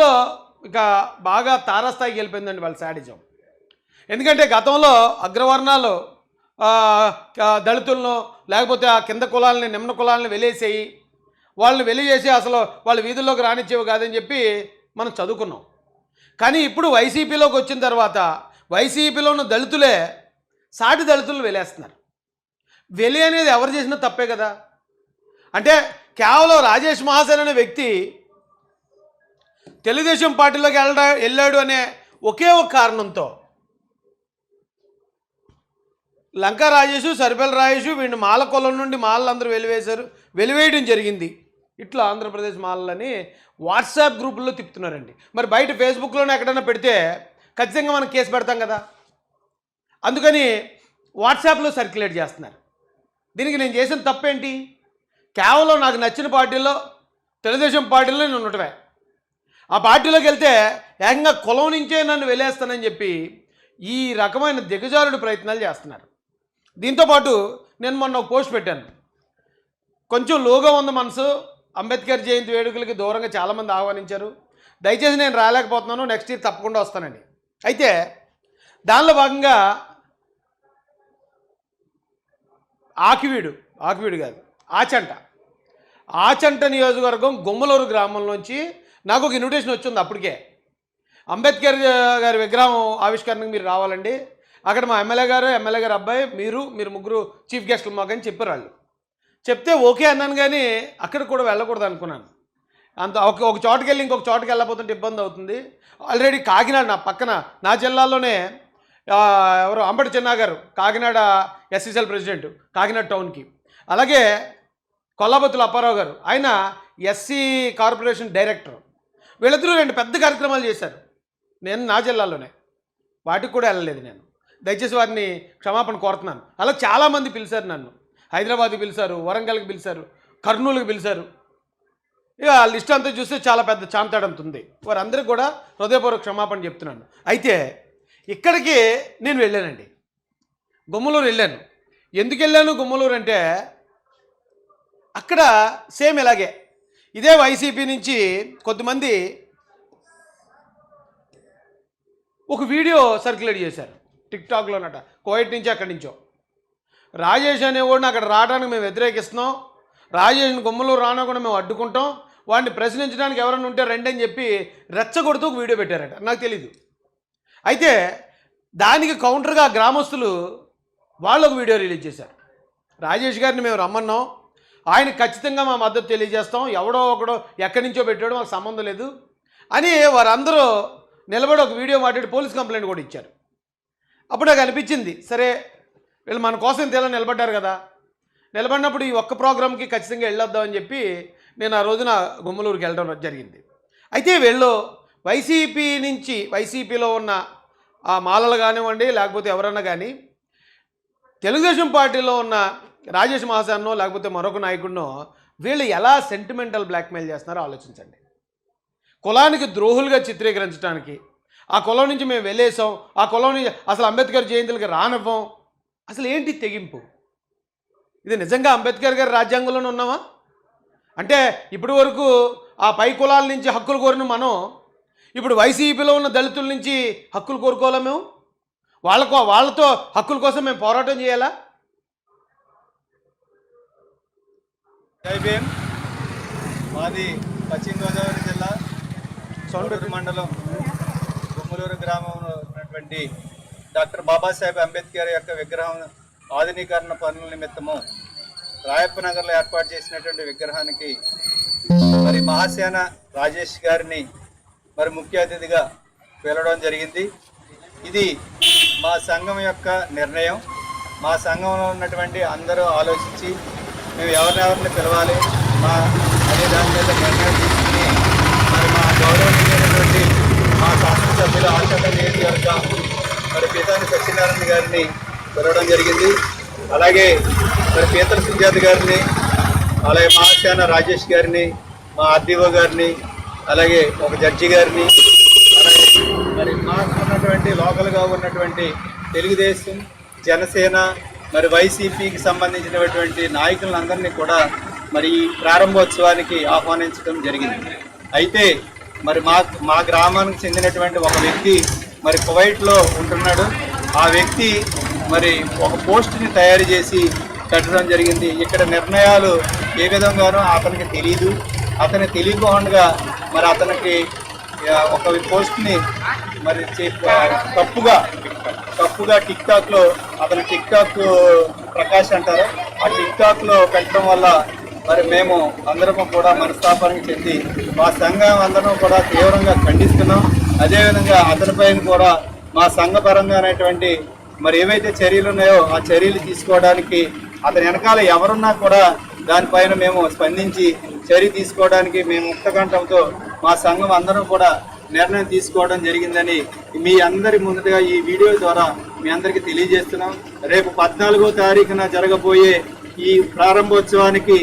వైసీపీలో ఇక బాగా తారాస్థాయికి వెళ్ళిపోయిందండి వాళ్ళ శాడిజం. ఎందుకంటే గతంలో అగ్రవర్ణాలు దళితులను లేకపోతే ఆ కింద కులాలని నిమ్న కులాలని వెలేసేయి వాళ్ళని వెలిచేసి అసలు వాళ్ళ వీధుల్లోకి రానిచ్చేవి కాదని చెప్పి మనం చదువుకున్నాం. కానీ ఇప్పుడు వైసీపీలోకి వచ్చిన తర్వాత వైసీపీలో ఉన్న దళితులే సాటి దళితులను వెలేస్తున్నారు. వెలి అనేది ఎవరు చేసినా తప్పే కదా. అంటే కేవలం రాజేష్ మహాసేన్ అనే వ్యక్తి తెలుగుదేశం పార్టీలోకి వెళ్ళాడు అనే ఒకే ఒక కారణంతో లంకా రాజేష్, సరిపల్లి రాజేష్ వీడిని మాల కులం నుండి మాలలందరూ వెలివేయడం జరిగింది. ఇట్లా ఆంధ్రప్రదేశ్ మాలని వాట్సాప్ గ్రూపుల్లో తిప్పుతున్నారండి. మరి బయట ఫేస్బుక్లోనే ఎక్కడైనా పెడితే ఖచ్చితంగా మనం కేసు పెడతాం కదా. అందుకని వాట్సాప్లో సర్క్యులేట్ చేస్తున్నారు. దీనికి నేను చేసిన తప్పేంటి? కేవలం నాకు నచ్చిన పార్టీలో తెలుగుదేశం పార్టీలో నేను ఉండటమే. ఆ పార్టీలోకి వెళ్తే ఏకంగా కులం నుంచే నన్ను వెలేస్తానని చెప్పి ఈ రకమైన దిగజారుడు ప్రయత్నాలు చేస్తున్నారు. దీంతోపాటు నేను మొన్న ఒక పోస్ట్ పెట్టాను. కొంచెం లోగా ఉంది మనసు, అంబేద్కర్ జయంతి వేడుకలకి దూరంగా చాలామంది ఆహ్వానించారు, దయచేసి నేను రాలేకపోతున్నాను, నెక్స్ట్ ఇయర్ తప్పకుండా వస్తానండి. అయితే దానిలో భాగంగా ఆకివీడు కాదు ఆచంట నియోజకవర్గం గుమ్మలూరు గ్రామంలోంచి నాకు ఒక ఇన్విటేషన్ వచ్చింది. అప్పటికే అంబేద్కర్ గారి విగ్రహం ఆవిష్కరణకు మీరు రావాలండి, అక్కడ మా ఎమ్మెల్యే గారు అబ్బాయి మీరు ముగ్గురు చీఫ్ గెస్టులు మాకని చెప్పారు. వాళ్ళు చెప్తే ఓకే అన్నాను, కానీ అక్కడ కూడా వెళ్ళకూడదు అనుకున్నాను. అంత ఒక చోటుకి వెళ్ళి ఇంకొక చోటుకి వెళ్ళకపోతుంటే ఇబ్బంది అవుతుంది. ఆల్రెడీ కాకినాడ నా పక్కన నా జిల్లాలోనే ఎవరు అంబటి చిన్నా గారు కాకినాడ ఎస్సీసీఎల్ ప్రెసిడెంట్ కాకినాడ టౌన్కి, అలాగే కొల్లాబత్తుల అప్పారావు గారు ఆయన ఎస్సీ కార్పొరేషన్ డైరెక్టర్, వీళ్ళిద్దరూ 2 పెద్ద కార్యక్రమాలు చేశారు. నేను నా జిల్లాలోనే వాటికి కూడా వెళ్ళలేదు. నేను దయచేసి వారిని క్షమాపణ కోరుతున్నాను. అలా చాలామంది పిలిచారు నన్ను, హైదరాబాద్కి పిలిచారు, వరంగల్కి పిలిచారు, కర్నూలుకి పిలిచారు. ఇక లిస్ట్ అంతా చూస్తే చాలా పెద్ద చాంతాడంత ఉంది. వారందరికీ కూడా హృదయపూర్వక క్షమాపణ చెప్తున్నాను. అయితే ఇక్కడికి నేను వెళ్ళానండి, గుమ్మలూరు వెళ్ళాను. ఎందుకు వెళ్ళాను గుమ్మలూరు అంటే అక్కడ సేమ్ ఇలాగే ఇదే వైసీపీ నుంచి కొంతమంది ఒక వీడియో సర్క్యులేట్ చేశారు టిక్టాక్లోనట, కోయట్ నుంచి అక్కడి నుంచో. రాజేష్ అనేవాడిని అక్కడ రావడానికి మేము వ్యతిరేకిస్తున్నాం, రాజేష్ని గుమ్మలూరు రానకుండా మేము అడ్డుకుంటాం, వాడిని ప్రశ్నించడానికి ఎవరైనా ఉంటే రండి అని చెప్పి రెచ్చగొడుతూ ఒక వీడియో పెట్టారట. నాకు తెలీదు. అయితే దానికి కౌంటర్గా గ్రామస్తులు వాళ్ళు ఒక వీడియో రిలీజ్ చేశారు. రాజేష్ గారిని మేము రమ్మన్నాం, ఆయన ఖచ్చితంగా మా మద్దతు తెలియజేస్తాం, ఎవడో ఒకడో ఎక్కడి నుంచో పెట్టాడో మాకు సంబంధం లేదు అని వారందరూ నిలబడి ఒక వీడియో మాట్లాడి పోలీస్ కంప్లైంట్ కూడా ఇచ్చారు. అప్పుడు నాకు అనిపించింది, సరే వీళ్ళు మన కోసం ఇంతేలా నిలబడ్డారు కదా, నిలబడినప్పుడు ఈ ఒక్క ప్రోగ్రామ్కి ఖచ్చితంగా వెళ్ళొద్దామని చెప్పి నేను ఆ రోజున గుమ్మలూరుకి వెళ్ళడం జరిగింది. అయితే వీళ్ళు వైసీపీ నుంచి వైసీపీలో ఉన్న ఆ మాలలు కానివ్వండి లేకపోతే ఎవరన్నా కానీ తెలుగుదేశం పార్టీలో ఉన్న రాజేష్ మహాసేన్నో లేకపోతే మరొక నాయకుడినో వీళ్ళు ఎలా సెంటిమెంటల్ బ్లాక్మెయిల్ చేస్తున్నారో ఆలోచించండి. కులానికి ద్రోహులుగా చిత్రీకరించడానికి, ఆ కులం నుంచి మేము వెళ్ళేసాం, ఆ కులం నుంచి అసలు అంబేద్కర్ జయంతులకి రానివ్వం, అసలు ఏంటి తెగింపు? ఇది నిజంగా అంబేద్కర్ గారి రాజ్యాంగంలోనే ఉన్నామా? అంటే ఇప్పటి వరకు ఆ పై కులాల నుంచి హక్కులు కోరిన మనం ఇప్పుడు వైసీపీలో ఉన్న దళితుల నుంచి హక్కులు కోరుకోవాలా? మేము వాళ్ళతో హక్కుల కోసం మేము పోరాటం చేయాలా? జై భీమ్. మాది పశ్చిమ గోదావరి జిల్లా సోండూరు మండలం గుమ్మలూరు గ్రామంలో ఉన్నటువంటి డాక్టర్ బాబాసాహెబ్ అంబేద్కర్ యొక్క విగ్రహం ఆధునీకరణ పనుల నిమిత్తము రాయప్ప నగర్లో ఏర్పాటు చేసినటువంటి విగ్రహానికి మరి మహాసేన రాజేష్ గారిని మరి ముఖ్య అతిథిగా పిలవడం జరిగింది. ఇది మా సంఘం యొక్క నిర్ణయం. మా సంఘంలో ఉన్నటువంటి అందరూ ఆలోచించి మేము ఎవరిని పిలవాలి మా అనే దాని మీద నిర్ణయం తీసుకుని మరి మా గౌరవనీయమైనటువంటి మా శాసనసభ్యులు ఆచంట నియోజకవర్గ మరి పీతాని సత్యనారాయణ గారిని పిలవడం జరిగింది. అలాగే మరి పీతల సుజాత గారిని, అలాగే మహాసేన రాజేష్ గారిని, మా ఆర్డీఓ గారిని, అలాగే ఒక జడ్జి గారిని, అలాగే మరి మాకు ఉన్నటువంటి లోకల్గా ఉన్నటువంటి తెలుగుదేశం, జనసేన, మరి వైసీపీకి సంబంధించినటువంటి నాయకులందరినీ కూడా మరి ఈ ప్రారంభోత్సవానికి ఆహ్వానించడం జరిగింది. అయితే మరి మా గ్రామానికి చెందినటువంటి ఒక వ్యక్తి మరి కువైట్లో ఉంటున్నాడు. ఆ వ్యక్తి మరి ఒక పోస్ట్ని తయారు చేసి పెట్టడం జరిగింది. ఇక్కడ నిర్ణయాలు ఏ విధంగానో అతనికి తెలియదు. అతను తెలియకుండా మరి అతనికి ఒక పోస్ట్ని మరి తప్పుగా టిక్టాక్లో అతను టిక్టాక్ ప్రకాష్ అంటారు, ఆ టిక్టాక్లో పెట్టడం వల్ల మరి మేము అందరము కూడా మనస్తాపానికి చెంది మా సంఘం అందరం కూడా తీవ్రంగా ఖండిస్తున్నాం. అదేవిధంగా అతనిపైన కూడా మా సంఘపరంగా అనేటువంటి మరి ఏవైతే చర్యలు ఉన్నాయో ఆ చర్యలు తీసుకోవడానికి అతని వెనకాల ఎవరున్నా కూడా దానిపైన మేము స్పందించి చర్య తీసుకోవడానికి మేము ముక్తకంఠంతో మా సంఘం అందరం కూడా నిర్ణయం తీసుకోవడం జరిగిందని మీ అందరి ముందుగా ఈ వీడియో ద్వారా మీ అందరికీ తెలియజేస్తున్నాం. రేపు 14వ తారీఖున జరగబోయే ఈ ప్రారంభోత్సవానికి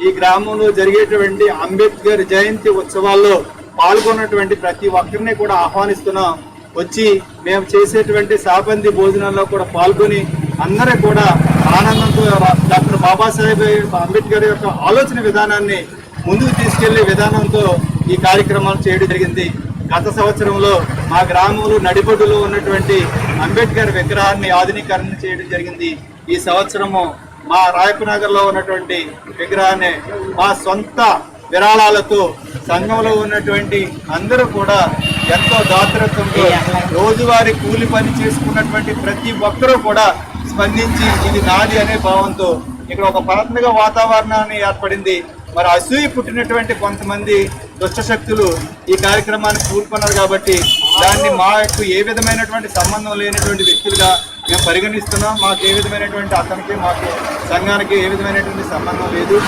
ఈ గ్రామంలో జరిగేటువంటి అంబేద్కర్ జయంతి ఉత్సవాల్లో పాల్గొన్నటువంటి ప్రతి ఒక్కరిని కూడా ఆహ్వానిస్తున్నాం. వచ్చి మేము చేసేటువంటి సాబంది భోజనాల్లో కూడా పాల్గొని అందరూ కూడా ఆనందంతో డాక్టర్ బాబాసాహెబ్ అంబేద్కర్ యొక్క ఆలోచన విధానాన్ని ముందుకు తీసుకెళ్లే విధానంతో ఈ కార్యక్రమాలు చేయడం జరిగింది. గత సంవత్సరంలో మా గ్రామంలో నడిబొడ్డులో ఉన్నటువంటి అంబేద్కర్ విగ్రహాన్ని ఆధునీకరణ చేయడం జరిగింది. ఈ సంవత్సరము మా రాయపునగర్లో ఉన్నటువంటి విగ్రహాన్ని మా సొంత విరాళాలతో సంఘంలో ఉన్నటువంటి అందరూ కూడా ఎంతో దాతృత్వంతో రోజువారీ కూలి పని చేసుకున్నటువంటి ప్రతి ఒక్కరూ కూడా స్పందించి ఇది నాది అనే భావంతో ఇక్కడ ఒక పండుగ వాతావరణాన్ని ఏర్పడింది. మరి అసూయ పుట్టినటువంటి కొంతమంది దుష్టశక్తులు ఈ కార్యక్రమాన్ని కూరుకున్నారు కాబట్టి దాన్ని మాకు ఏ విధమైనటువంటి సంబంధం లేనటువంటి వ్యక్తులుగా మేము పరిగణిస్తున్నాం. మాకు ఏ విధమైనటువంటి అతనికి మాకు సంఘానికి ఏ విధమైనటువంటి సంబంధం లేదు.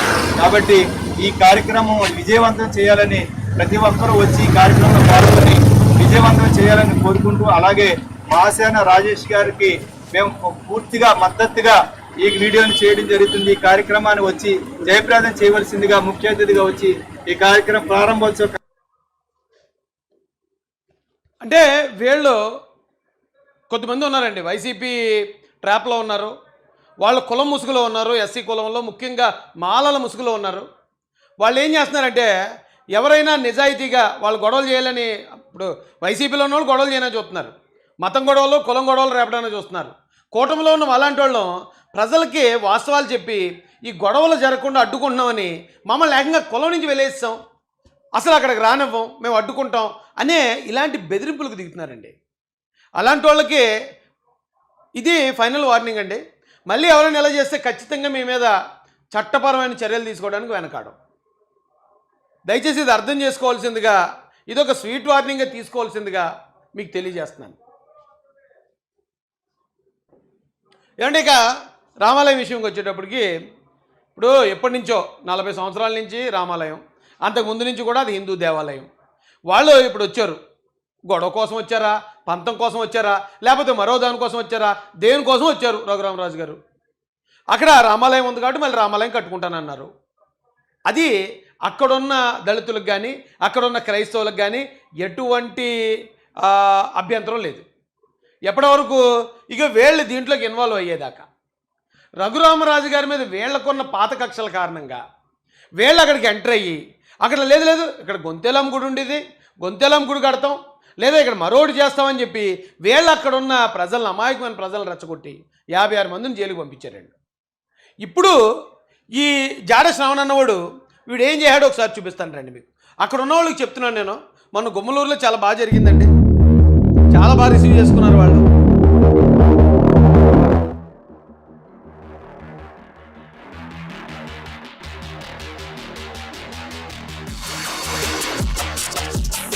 కాబట్టి ఈ కార్యక్రమం విజయవంతం చేయాలని ప్రతి ఒక్కరూ వచ్చి ఈ కార్యక్రమంలో పాల్గొని విజయవంతం చేయాలని కోరుకుంటూ, అలాగే మహాసేన రాజేష్ గారికి మేము పూర్తిగా మద్దతుగా ఈ వీడియోని చేయడం జరుగుతుంది. ఈ కార్యక్రమాన్ని వచ్చి జయప్రదం చేయవలసిందిగా ముఖ్య అతిథిగా వచ్చి ఈ కార్యక్రమం ప్రారంభోత్సవం. అంటే వీళ్ళు కొంతమంది ఉన్నారండి, వైసీపీ ట్రాప్లో ఉన్నారు, వాళ్ళు కులం ముసుగులో ఉన్నారు, ఎస్సీ కులంలో ముఖ్యంగా మాలల ముసుగులో ఉన్నారు. వాళ్ళు ఏం చేస్తున్నారంటే ఎవరైనా నిజాయితీగా వాళ్ళు గొడవలు చేయాలని, ఇప్పుడు వైసీపీలో ఉన్న వాళ్ళు గొడవలు చేయడానికి చూస్తున్నారు, మతం గొడవలు కులం గొడవలు రేపడానికి చూస్తున్నారు. కూటమిలో ఉన్న అలాంటి వాళ్ళు ప్రజలకి వాస్తవాలు చెప్పి ఈ గొడవలు జరగకుండా అడ్డుకుంటున్నామని మమ్మల్ని ఏకంగా కులం నుంచి వెళ్ళేస్తాం, అసలు అక్కడికి రానివ్వం, మేము అడ్డుకుంటాం అనే ఇలాంటి బెదిరింపులకు దిగుతున్నారండి. అలాంటి వాళ్ళకి ఇది ఫైనల్ వార్నింగ్ అండి. మళ్ళీ ఎవరైనా ఎలా చేస్తే ఖచ్చితంగా మీ మీద చట్టపరమైన చర్యలు తీసుకోవడానికి వెనకాడం. దయచేసి ఇది అర్థం చేసుకోవాల్సిందిగా, ఇదొక స్వీట్ వార్నింగ్గా తీసుకోవాల్సిందిగా మీకు తెలియజేస్తున్నాను. ఏమంటే ఇక రామాలయం విషయంకి వచ్చేటప్పటికి, ఇప్పుడు ఎప్పటి నుంచో 40 సంవత్సరాల నుంచి రామాలయం, అంతకుముందు నుంచి కూడా అది హిందూ దేవాలయం. వాళ్ళు ఇప్పుడు వచ్చారు, గొడవ కోసం వచ్చారా, పంతం కోసం వచ్చారా, లేకపోతే మరో దానికోసం వచ్చారా, దేనికోసం వచ్చారు రఘురామరాజు గారు. అక్కడ రామాలయం ఉంది కాబట్టి మళ్ళీ రామాలయం కట్టుకుంటానన్నారు. అది అక్కడున్న దళితులకు కానీ అక్కడున్న క్రైస్తవులకు కానీ ఎటువంటి అభ్యంతరం లేదు. ఎప్పటి వరకు ఇక వీళ్ళు దీంట్లోకి ఇన్వాల్వ్ అయ్యేదాకా. రఘురామరాజు గారి మీద వీళ్ళకున్న పాత కక్షల కారణంగా వీళ్ళు అక్కడికి ఎంటర్ అయ్యి అక్కడ లేదు ఇక్కడ గొంతెలమ్మ గుడి ఉండేది, గొంతెలమ్మ గుడి కడతాం, లేదా ఇక్కడ మరోటి చేస్తామని చెప్పి వీళ్ళు అక్కడ ఉన్న ప్రజలను, అమాయకమైన ప్రజలను రెచ్చగొట్టి 56 మందిని జైలుకి పంపించారండి. ఇప్పుడు ఈ జాడ శ్రావణ్ అన్నవాడు వీడు ఏం చేశాడో ఒకసారి చూపిస్తాను రండి మీకు. అక్కడ ఉన్న వాళ్ళకి చెప్తున్నాను నేను, మొన్న గుమ్మలూరులో చాలా బాగా జరిగిందండి, చాలా బాగా రిసీవ్ చేసుకున్నారు వాళ్ళు.